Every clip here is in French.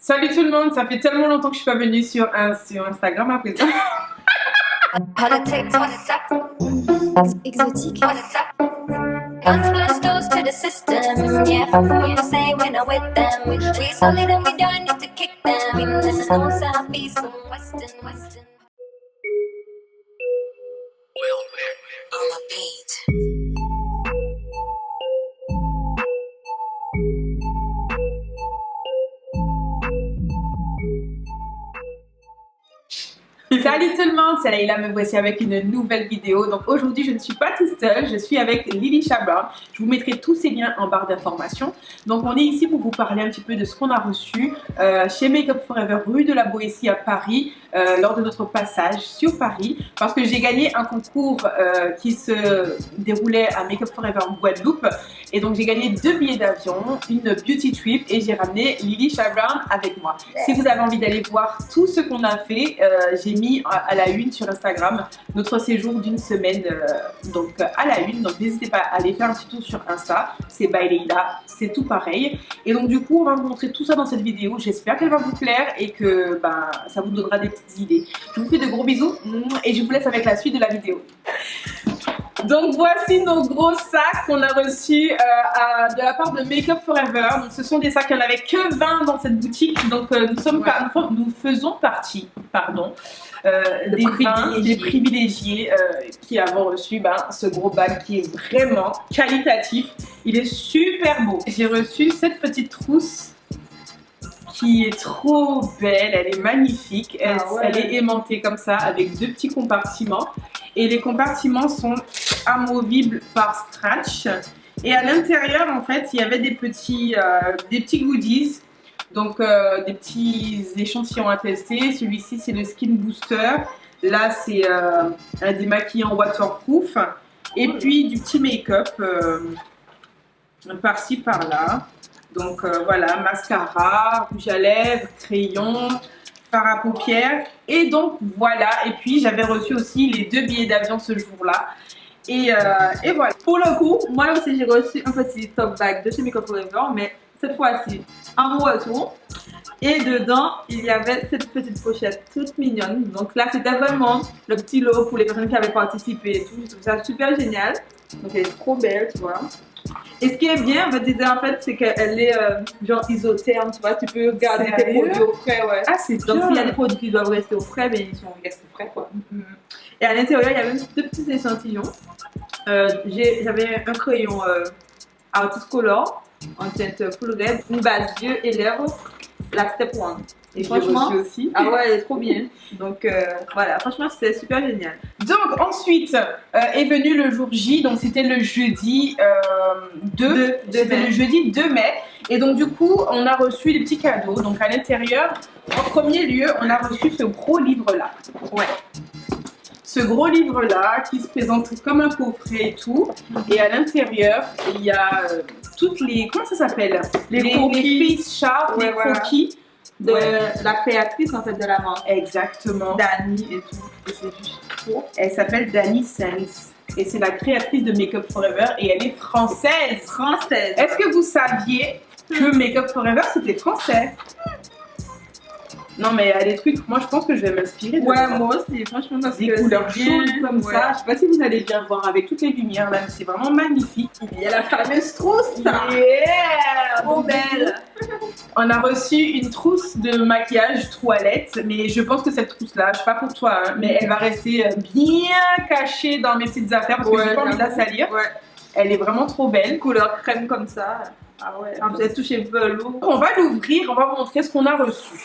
Salut tout le monde, ça fait tellement longtemps que je suis pas venue sur Instagram à présent. Politics, what's up? Exotique. What's up? Guns blast doors to the system. Yeah, fuck what you say when I'm with them. We solid and we don't need to kick them. This is no southeast and western. On the beat. Salut tout le monde, c'est Leïla, me voici avec une nouvelle vidéo. Donc aujourd'hui je ne suis pas toute seule, je suis avec Lily Chabra. Je vous mettrai tous ces liens en barre d'informations. Donc on est ici pour vous parler un petit peu de ce qu'on a reçu chez Make Up For Ever rue de la Boétie à Paris lors de notre passage sur Paris, parce que j'ai gagné un concours qui se déroulait à Make Up For Ever en Guadeloupe. Et donc j'ai gagné 2 billets d'avion, une beauty trip, et j'ai ramené Lily Chabra avec moi. Si vous avez envie d'aller voir tout ce qu'on a fait, j'ai mis à la une sur Instagram notre séjour d'une semaine donc à la une, donc n'hésitez pas à aller faire un petit tour sur Insta, c'est by Leïla, c'est tout pareil. Et donc du coup on va vous montrer tout ça dans cette vidéo, j'espère qu'elle va vous plaire et que ça vous donnera des petites idées. Je vous fais de gros bisous et je vous laisse avec la suite de la vidéo. Donc voici nos gros sacs qu'on a reçus de la part de Make Up For Ever. Donc ce sont des sacs, il n'y en avait que 20 dans cette boutique. Donc nous faisons partie des privilégiés qui avons reçu ce gros bag qui est vraiment qualitatif. Il est super beau. J'ai reçu cette petite trousse qui est trop belle, elle est magnifique, elle est aimantée comme ça avec 2 petits compartiments et les compartiments sont amovibles par stretch et à l'intérieur en fait il y avait des petits goodies, donc des petits échantillons à tester. Celui-ci c'est le Skin Booster, là c'est un démaquillant waterproof et puis du petit make-up par-ci par-là. Donc voilà, mascara, rouge à lèvres, crayon, fard à paupières. Et donc voilà, et puis j'avais reçu aussi les 2 billets d'avion ce jour-là. Et voilà. Pour le coup, moi aussi j'ai reçu un petit top bag de chez Make Up For Ever, mais cette fois-ci en retour. Et dedans, il y avait cette petite pochette toute mignonne. Donc là, c'était vraiment le petit lot pour les personnes qui avaient participé et tout. Je trouve ça super génial. Donc elle est trop belle, tu vois. Et ce qui est bien, on me disait en fait, c'est qu'elle est genre isotherme, tu vois, tu peux garder tes produits au frais, ouais. Ah, c'est donc bien. s'il y a des produits qui doivent rester au frais, ben ils sont restés frais, quoi. Et à l'intérieur, il y avait 2 petits échantillons. J'avais un crayon Artist Color en teinte full red, une base yeux et lèvres, la Step 1. Et franchement, aussi. ah ouais, elle est trop bien. Donc voilà, franchement, c'était super génial. Donc ensuite est venu le jour J, donc c'était le jeudi 2 mai. Et donc du coup, on a reçu des petits cadeaux. Donc à l'intérieur, en premier lieu, on a reçu ce gros livre-là. Ouais. Ce gros livre-là qui se présente comme un coffret et tout. Et à l'intérieur, il y a toutes les... Comment ça s'appelle? Les face charts, les croquis. De la créatrice en fait de la marque. Exactement. Dani et tout. Et c'est juste trop. Elle s'appelle Dani Sense et c'est la créatrice de Make Up For Ever et elle est française. Française. Est-ce que vous saviez que Make Up For Ever c'était français? Non mais il y a des trucs, moi je pense que je vais m'inspirer de ouais, ça. moi aussi, franchement, parce des que couleurs chaudes comme ouais. ça. Je sais pas si vous allez bien voir avec toutes les lumières là, c'est vraiment magnifique. Il y a la fameuse trousse. Yeah, trop belle. On a reçu une trousse de maquillage toilette, mais je pense que cette trousse-là, je sais pas pour toi, hein, mais elle va rester bien cachée dans mes petites affaires parce que j'ai pas envie de la salir. Ouais. Elle est vraiment trop belle. Couleur crème comme ça. Ah ouais. Vous êtes touché velours. On va l'ouvrir, on va vous montrer ce qu'on a reçu.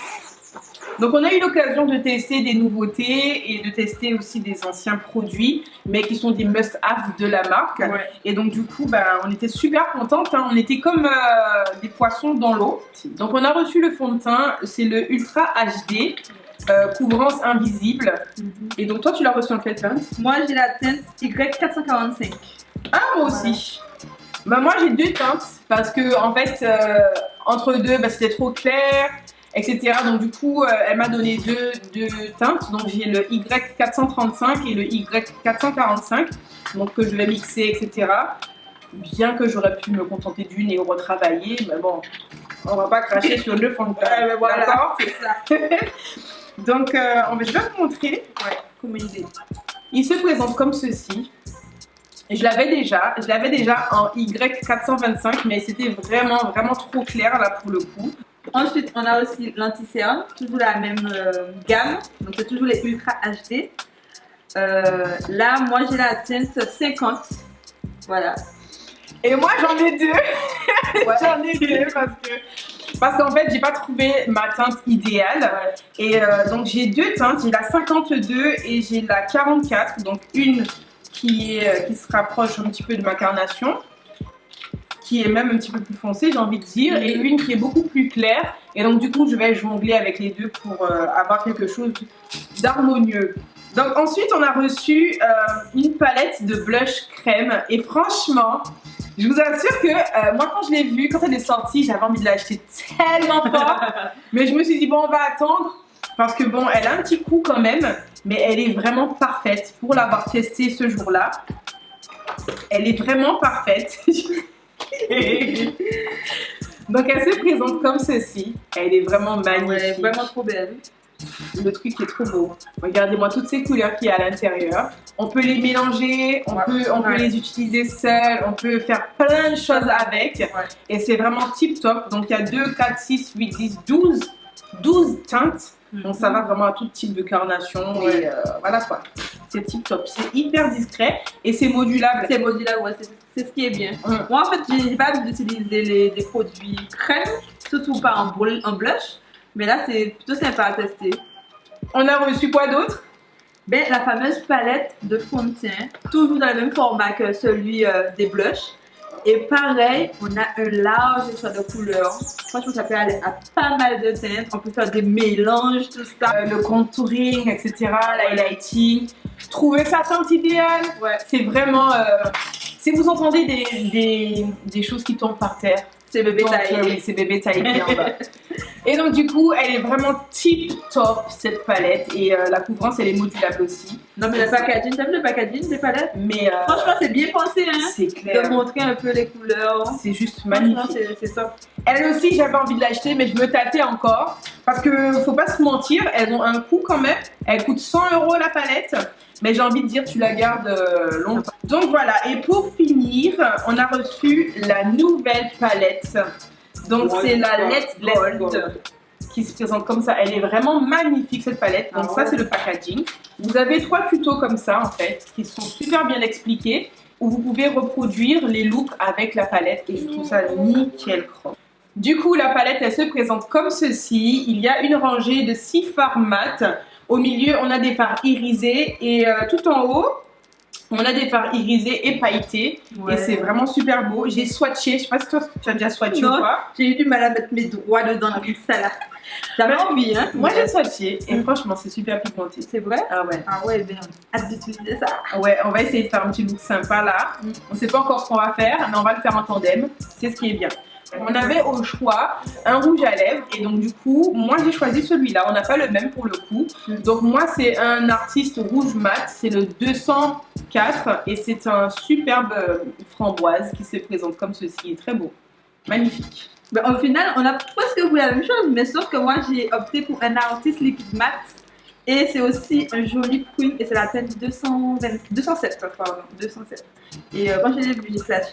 Donc on a eu l'occasion de tester des nouveautés et de tester aussi des anciens produits, mais qui sont des must-have de la marque. Ouais. Et donc du coup, on était super contentes, hein. On était comme des poissons dans l'eau. Donc on a reçu le fond de teint, c'est le Ultra HD, couvrance invisible. Et donc toi, tu l'as reçu en quelle teinte? Moi, j'ai la teinte Y445. Ah, moi aussi. Moi, j'ai 2 teintes, parce que en fait, entre deux, c'était trop clair. Etc. Donc du coup, elle m'a donné deux teintes. Donc j'ai le Y435 et le Y445. Donc que je vais mixer, etc. Bien que j'aurais pu me contenter d'une et retravailler, mais bon, On va pas cracher sur le fond de teint. Ouais, mais voilà, D'accord. c'est ça. Donc, je vais vous montrer comment il est. Il se présente comme ceci. Je l'avais déjà en Y425, mais c'était vraiment trop clair là pour le coup. Ensuite, on a aussi l'anti-cerne, toujours la même gamme. Donc, c'est toujours les Ultra HD. Là, moi, j'ai la teinte 50. Voilà. Et moi, j'en ai deux. Ouais. J'en ai deux parce qu'en fait, j'ai pas trouvé ma teinte idéale. Et donc, j'ai deux teintes. J'ai la 52 et j'ai la 44. Donc, une qui se rapproche un petit peu de ma carnation, qui est même un petit peu plus foncée, j'ai envie de dire, et une qui est beaucoup plus claire. Et donc, du coup, je vais jongler avec les deux pour avoir quelque chose d'harmonieux. Donc, ensuite, on a reçu une palette de blush crème. Et franchement, je vous assure que moi, quand je l'ai vue, quand elle est sortie, j'avais envie de l'acheter tellement fort. Mais je me suis dit, bon, on va attendre. Parce que bon, elle a un petit coup quand même. Mais elle est vraiment parfaite pour l'avoir testée ce jour-là. Elle est vraiment parfaite. Donc, elle se présente comme ceci. Elle est vraiment magnifique. Ouais, vraiment trop belle. Le truc est trop beau. Regardez-moi toutes ces couleurs qu'il y a à l'intérieur. On peut les mélanger, on peut les utiliser seules, on peut faire plein de choses avec. Ouais. Et c'est vraiment tip top. Donc il y a 2, 4, 6, 8, 10, 12 teintes. Donc ça va vraiment à tout type de carnation. Et voilà quoi. C'est tip top. C'est hyper discret et c'est modulable. C'est modulable, ouais, c'est ce qui est bien. Moi, en fait, j'ai pas envie d'utiliser des produits crème, surtout pas en blush. Mais là, c'est plutôt sympa à tester. On a reçu quoi d'autre? Ben, la fameuse palette de fond de teint, toujours dans le même format que celui des blushs. Et pareil, on a un large choix de couleurs. Franchement, ça peut aller à pas mal de teintes. On peut faire des mélanges, tout ça. Le contouring, etc. L'highlighting. Trouver sa teinte idéale. Ouais. C'est vraiment... si vous entendez des choses qui tombent par terre, C'est bébé donc, taillé. oui, c'est bébé taillé en bas. Et donc du coup, elle est vraiment tip top cette palette. Et la couvrance, elle est modulable aussi. Non, mais le packaging, t'aimes le packaging des palettes? Mais Franchement, c'est bien pensé, hein. c'est clair. De montrer un peu les couleurs. C'est juste Franchement, magnifique. c'est top. Elle aussi, j'avais envie de l'acheter, mais je me tâtais encore. Parce que faut pas se mentir, elles ont un coût quand même. Elles coûtent 100 € la palette. Mais j'ai envie de dire, tu la gardes longtemps. Donc voilà, et pour finir, on a reçu la nouvelle palette. Donc c'est la Let's Gold qui se présente comme ça. Elle est vraiment magnifique cette palette. Donc ça, c'est le packaging. Vous avez 3 tutos comme ça en fait, qui sont super bien expliqués, où vous pouvez reproduire les looks avec la palette. Et je trouve ça nickel chrome. Du coup, la palette, elle se présente comme ceci. Il y a une rangée de 6 fards mat. Au milieu, on a des fards irisés et tout en haut, on a des fards irisés et pailletés. Ouais. Et c'est vraiment super beau. J'ai swatché, je sais pas si toi tu as déjà swatché ou pas. J'ai eu du mal à mettre mes doigts dedans avec ça là. J'avais envie, hein. Moi j'ai swatché et franchement c'est super pigmenté. C'est vrai? Ah ouais. Ah ouais, bien. Hâte d'utiliser ça. Ouais, on va essayer de faire un petit look sympa là. On sait pas encore ce qu'on va faire, mais on va le faire en tandem. C'est ce qui est bien. On avait au choix un rouge à lèvres et donc du coup moi j'ai choisi celui-là, on n'a pas le même pour le coup. Donc moi c'est un artiste rouge mat, c'est le 204 et c'est un superbe framboise qui se présente comme ceci, il est très beau, magnifique. Ben, au final, on a presque voulu la même chose, mais sauf que moi j'ai opté pour un artiste liquide mat. Et c'est aussi un joli queen et c'est la teinte 207, pardon, 207. Et quand je l'ai vu,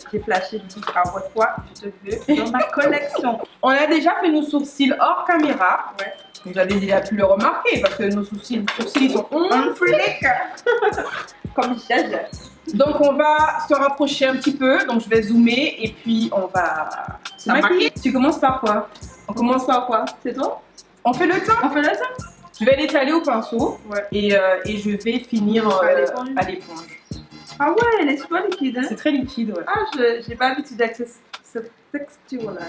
j'ai flashé, j'ai dit à votre fois, je te veux dans ma collection. On a déjà fait nos sourcils hors caméra. Ouais. Vous avez déjà pu le remarquer parce que nos sourcils ils sont Un flic comme Jaja. Donc on va se rapprocher un petit peu, donc je vais zoomer et puis on va se maquiller. Tu commences par quoi? On commence par quoi? C'est toi? On fait le temps. On fait le temps? Je vais l'étaler au pinceau et je vais finir à l'éponge. Ah ouais, elle est super liquide, hein? C'est très liquide, ouais. Ah, j'ai pas l'habitude avec cette texture-là.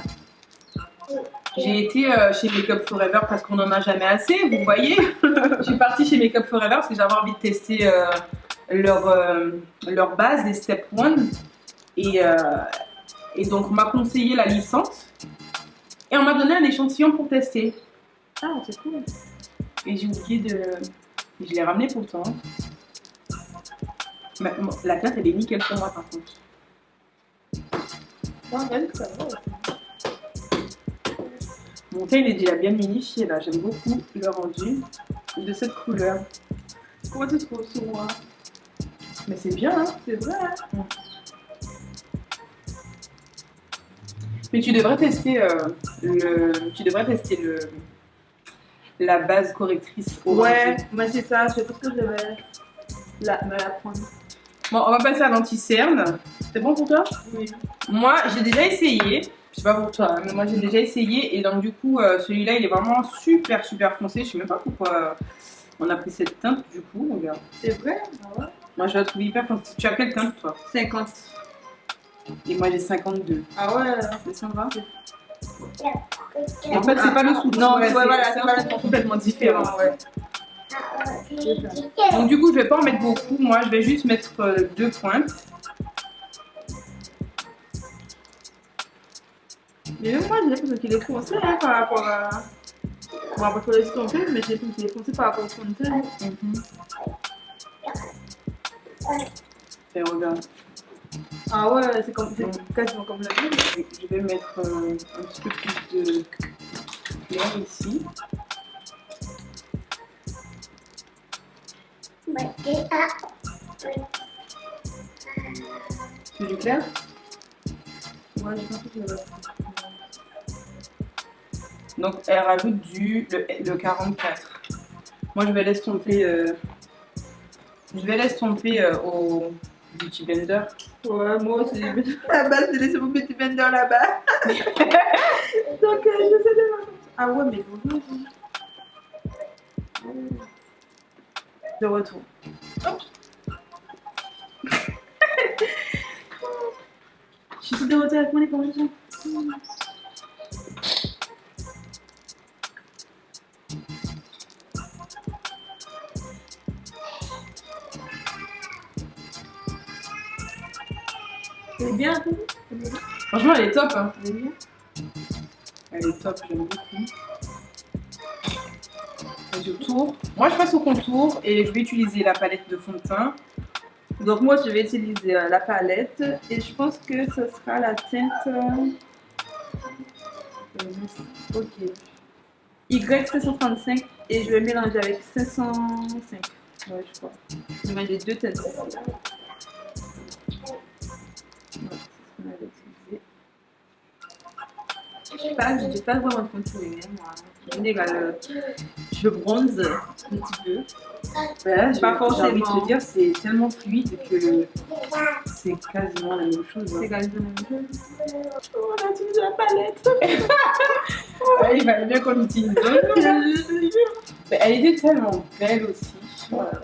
J'ai été chez Makeup Forever parce qu'on n'en a jamais assez, vous voyez. Je suis partie chez Makeup Forever parce que j'avais envie de tester leur base, des Step 1. Et donc on m'a conseillé la licence. Et on m'a donné un échantillon pour tester. Ah, c'est cool. Et j'ai oublié de... Je l'ai ramené pourtant. Mais, bon, la teinte, elle est nickel pour moi, par contre. Mon teint il est déjà bien minifié là, j'aime beaucoup le rendu de cette couleur. Comment tu trouves sur moi? Mais c'est bien hein. C'est vrai, hein? Mais tu devrais tester la base correctrice au Ouais, rendu. moi c'est ça, je pense que je vais me la prendre. Bon, on va passer à l'anti-cerne. C'est bon pour toi? Oui. Moi, j'ai déjà essayé. Je sais pas pour toi, mais moi j'ai déjà essayé et donc du coup celui-là il est vraiment super foncé. Je sais même pas pourquoi on a pris cette teinte du coup. Regarde. C'est vrai? Ah ouais. Moi je la trouve hyper foncée. Tu as quelle teinte toi? 50. Et moi j'ai 52. Ah ouais, Ça va? En fait c'est pas le sous. Non, ouais, voilà, c'est c'est pas pas le sous complètement différent. ouais. Donc du coup je vais pas en mettre beaucoup. Moi je vais juste mettre 2 pointes. Mais même moi, j'ai l'impression qu'il est foncé hein, par rapport à. Bon, après, il faut l'estomper, mais j'ai l'impression qu'il est foncé par rapport au fond de teint. Et regarde. Ah ouais, c'est quasiment comme la vie. Je vais mettre un petit peu plus de clair ici. C'est du clair? Ouais, j'ai pensé que je vais. Donc elle rajoute le 44. Moi je vais l'estomper au Beauty Blender. Ouais, moi aussi. À la base, j'ai laissé mon petit blender là-bas. Donc, j'essaie de voir. Ah ouais, mais bonjour. De retour. Hop. Je suis de retour avec mon éponge. Elle est bien, Franchement elle est top hein. elle est bien. Elle est top, j'aime beaucoup. Et je tourne. Moi je passe au contour et je vais utiliser la palette de fond de teint. Donc moi je vais utiliser la palette et je pense que ce sera la teinte ok Y535 et je vais mélanger avec 505. Ouais, je crois. Je vais mélanger deux teintes. Ouais, c'est ce qu'on avait utilisé. Je pas vraiment de contouring, hein, moi. En général, je bronze un petit peu. Voilà, Pas j'ai envie de forcément. te dire c'est tellement fluide que c'est quasiment la même chose. C'est Hein. quasiment la même chose. Oh, on a utilisé la palette. Ouais, il fallait bien qu'on l'utilise. Mais elle était tellement belle aussi. Voilà.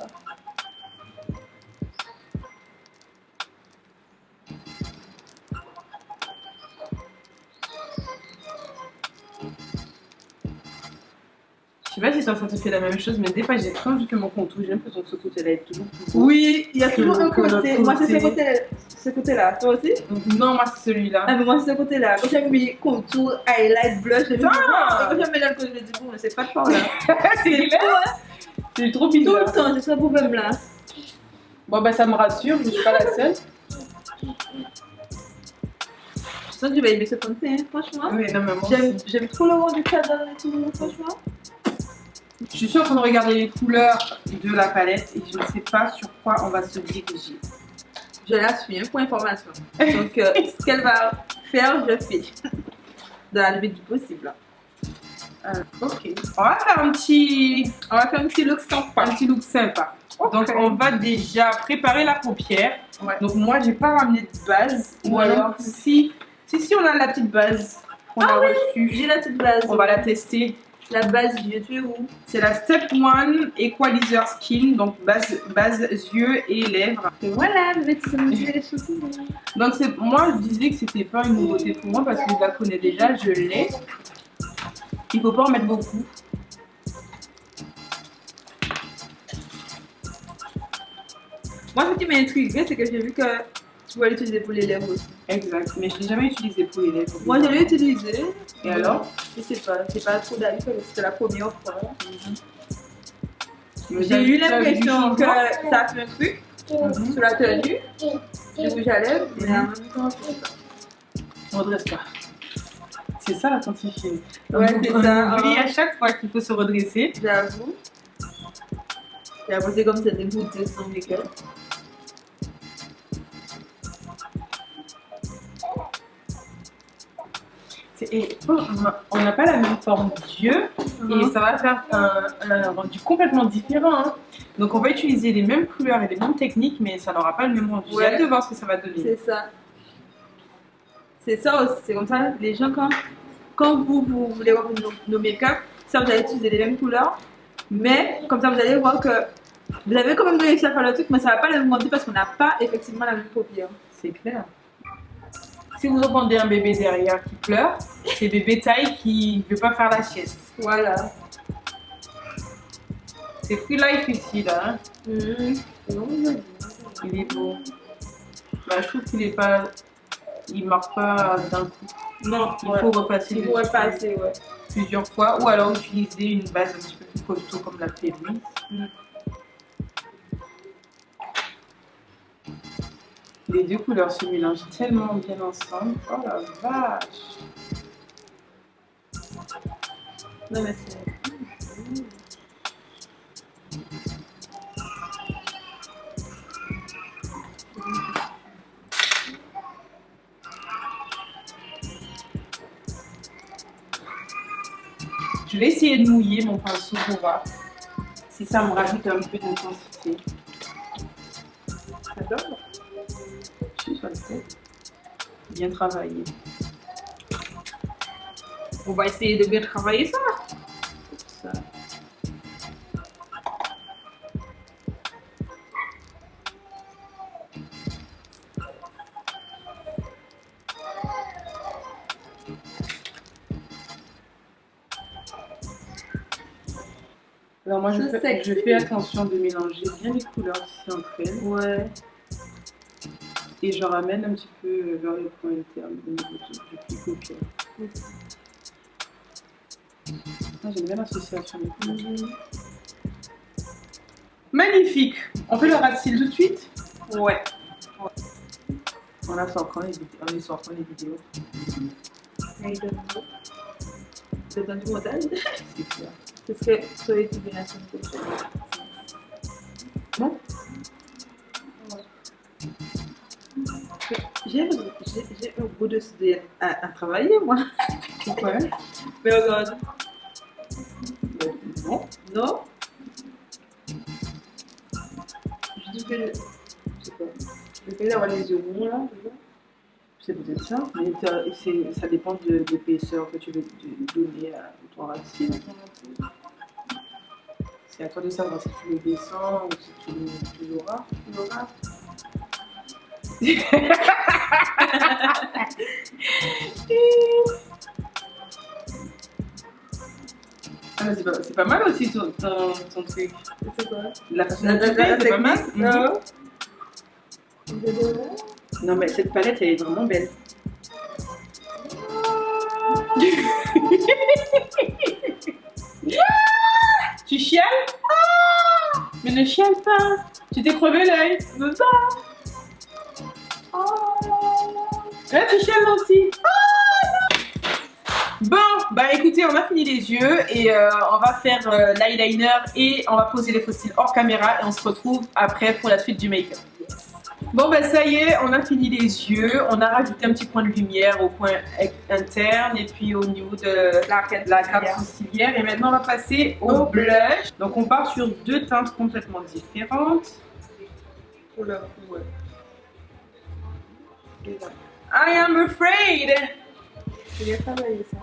Je sais pas si ça te fait la même chose, mais des fois j'ai quand je fais mon contour, j'ai l'impression que ce côté-là est toujours plus beau. Oui, il y a toujours un Que l'autre côté. Moi, c'est côté. ce côté-là. Toi aussi? Non, moi c'est celui-là. Ah, mais moi, c'est ce côté-là. Quand j'ai mis contour, highlight, blush, j'ai mis. Ah! Et quand j'ai mis l'alcool, je me dis, bon, mais c'est pas de part là. C'est clair. C'est trop Tout bizarre. le temps, j'ai ce problème-là. Bon bah ça me rassure, je suis pas la seule. Je sens que je vais aimer ce fond de teint, franchement. Oui, non mais moi J'aime aussi. j'aime trop le rendu que ça donne et tout, franchement. Je suis en train de regarder les couleurs de la palette et je ne sais pas sur quoi on va se diriger. Je la suis, hein, pour information. Donc, ce qu'elle va faire, je fais. Dans la limite du possible. Ok. On va faire un petit look sympa. un petit look sympa. Ok. Donc on va déjà préparer la paupière. Ouais. Donc moi j'ai pas ramené de base. Ou Ouais. alors si on a la petite base qu'on a reçue, J'ai la petite base. on va la tester. La base du yeux, tu es où? C'est la Step 1 Equalizer Skin, donc base yeux et lèvres. Et voilà, je vais te motiver les choses. Donc moi je disais que c'était pas une nouveauté pour moi parce que je la connais déjà, je l'ai. Il faut pas en mettre beaucoup. Moi, ce qui m'a intriguée, c'est que j'ai vu que tu pouvais l'utiliser pour les lèvres aussi. Exact, mais je l'ai jamais utilisé pour les lèvres. Moi, je l'ai utilisé. Et alors? Je sais pas, c'est pas trop d'avis parce que c'était la première fois. Mais J'ai eu t'as vu l'impression du que changement? ça a fait un truc Mhm. sur la tenue, du rouge à lèvres, mais en même temps, On redresse pas. C'est ça la quantifie. Ouais, c'est ça. On oublie à chaque fois qu'il faut se redresser. J'avoue. Et après, c'est comme ça, des gouttes de son make-up. Et on n'a pas la même forme d'yeux et ça va faire un rendu complètement différent. Hein. Donc on va utiliser les mêmes couleurs et les mêmes techniques, mais ça n'aura pas le même rendu. J'ai hâte de voir ce que ça va donner. C'est ça. C'est ça aussi, c'est comme ça, les gens quand vous voulez voir nos make-up, ça vous allez utiliser les mêmes couleurs, mais comme ça vous allez voir que vous avez quand même réussi à faire le truc, mais ça va pas le même rendu parce qu'on n'a pas effectivement la même paupière. C'est clair. Si vous entendez un bébé derrière qui pleure, c'est bébé taille qui ne veut pas faire la sieste. Voilà. C'est free life ici là. Hein. Il est beau. Bah, je trouve qu'il est pas. Il marque pas d'un coup. Non, il faut repasser. Il faut repasser, ouais. Plusieurs fois, ou alors utiliser une base un petit peu plus costaud comme la Playboy. Les deux couleurs se mélangent tellement bien ensemble. Oh la vache! Non mais c'est... Je vais essayer de mouiller mon pinceau pour voir si ça me rajoute un peu d'intensité. Ça donne? Sur le fait. Bien travaillé. On va essayer de bien travailler ça. Alors moi je fais attention de mélanger bien les couleurs ici entre elles. Ouais. Et je ramène un petit peu vers le point interne au niveau du pli paupière. Ah, j'aime bien l'association des couleurs. Magnifique! On fait le ras de cils tout de suite? Ouais. On a sorti les vidéos. C'est un tout modèle. C'est clair. Ce serait sur les combinations de couleurs. Non? J'ai un goût de à travailler, moi. Pourquoi? Mais regarde. Non. Non? Je dis que je sais pas. Je vais avoir les yeux ronds là. C'est peut-être ça, mais ça dépend de l'épaisseur que tu veux donner à ton ras de cils. C'est à toi de savoir si tu le descends ou si tu le l'auras. Ah, c'est pas mal aussi ton truc. C'est quoi? La façon dont tu fais, c'est pas mal. Non. Non, mais cette palette, elle est vraiment belle. Tu chiales? Mais ne chiale pas. Tu t'es crevé l'œil. Ne pas. Là, tu chiales aussi. Bon, bah écoutez, on a fini les yeux et on va faire l'eyeliner et on va poser les faux cils hors caméra et on se retrouve après pour la suite du make-up. Bon bah ça y est, on a fini les yeux, on a rajouté un petit point de lumière au point interne et puis au niveau de la crête sourcilière et maintenant on va passer au blush. Donc on part sur deux teintes complètement différentes. Ouais. I am afraid. Je vais travailler ça.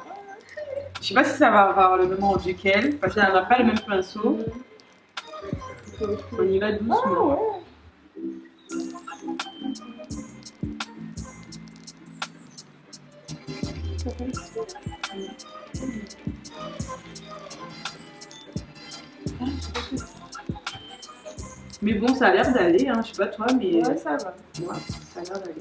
Je sais pas si ça va avoir le même rendu qu'elle parce qu'on n'a pas le même pinceau. On y va doucement. Mais bon, ça a l'air d'aller, hein. Je sais pas toi, mais ouais, ça va. Ouais, ça a l'air d'aller.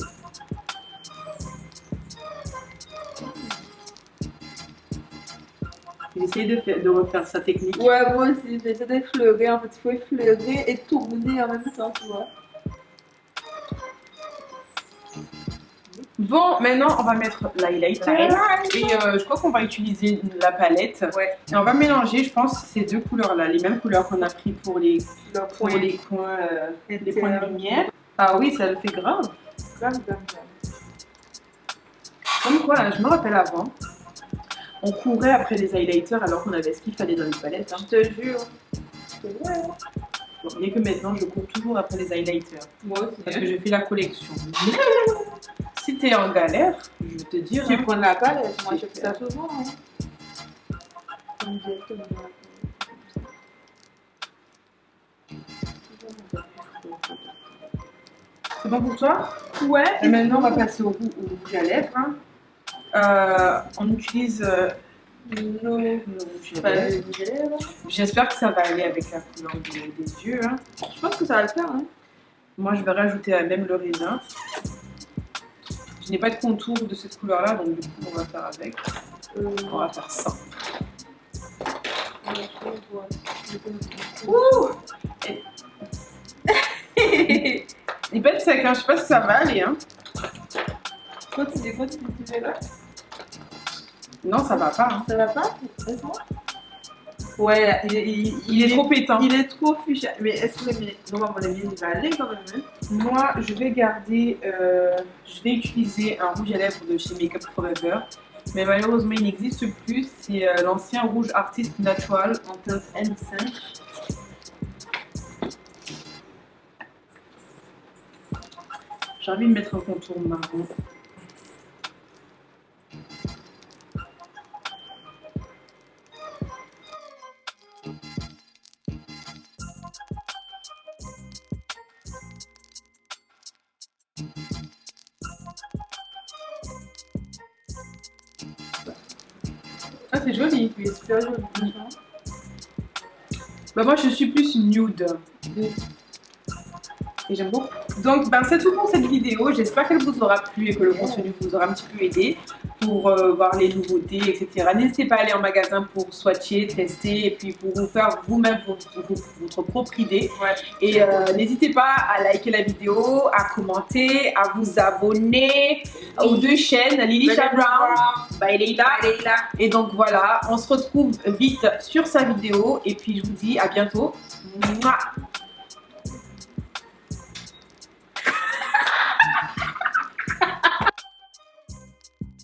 J'essaie de refaire sa technique. Ouais, moi aussi, j'essaie d'effleurer. En fait, il faut effleurer et tourner en même temps, tu vois. Bon, maintenant on va mettre l'highlighter. Et je crois qu'on va utiliser la palette. Ouais. Et on va mélanger, je pense, ces deux couleurs-là, les mêmes couleurs qu'on a pris pour les coins de lumière. Ah oui, ça le fait grave. Grave. Comme quoi, là, je me rappelle avant, on courait après les highlighters alors qu'on avait ce qu'il fallait dans les palettes. Hein. Je te jure. Ouais. Bon, mais que maintenant, je cours toujours après les highlighters. Moi aussi. Parce que je fais la collection. Si t'es en galère, je vais te dire. Tu Hein, prends la palette, moi je fais ça souvent. Hein. c'est bon pour toi? Ouais. Et maintenant, on va passer au rouge à lèvres. Hein. On utilise nos rouges à lèvres. J'espère que ça va aller avec la couleur des yeux. Hein. Je pense que ça va le faire. Hein. Moi, je vais rajouter même le raisin. Je n'ai pas de contour de cette couleur-là, donc du coup, on va faire avec. On va faire ça. Ouh! Il peut être sec, hein. Je sais pas si ça va aller. Hein. Continue là. Non, ça va pas. Hein. Ça va pas? Ouais, Il est trop pétant. Il est trop fuchsia. Mais est-ce que mon ami, il va aller quand même? Hein? Moi, je vais garder. Je vais utiliser un rouge à lèvres de chez Makeup Forever. Mais malheureusement, il n'existe plus. C'est l'ancien rouge Artist Natural en teinte M5. J'ai envie de mettre un contour marron. Ah, c'est joli. Oui, c'est super joli. Bah, moi, je suis plus nude. Et j'aime beaucoup. Donc, c'est tout pour cette vidéo. J'espère qu'elle vous aura plu et que le contenu vous aura un petit peu aidé pour voir les nouveautés, etc. N'hésitez pas à aller en magasin pour swatcher, tester et puis pour vous faire vous-même votre propre idée. Ouais. Et n'hésitez pas à liker la vidéo, à commenter, à vous abonner aux deux chaînes, Lilisha Brown by Leila. Et donc voilà, on se retrouve vite sur sa vidéo et puis je vous dis à bientôt. Mouah.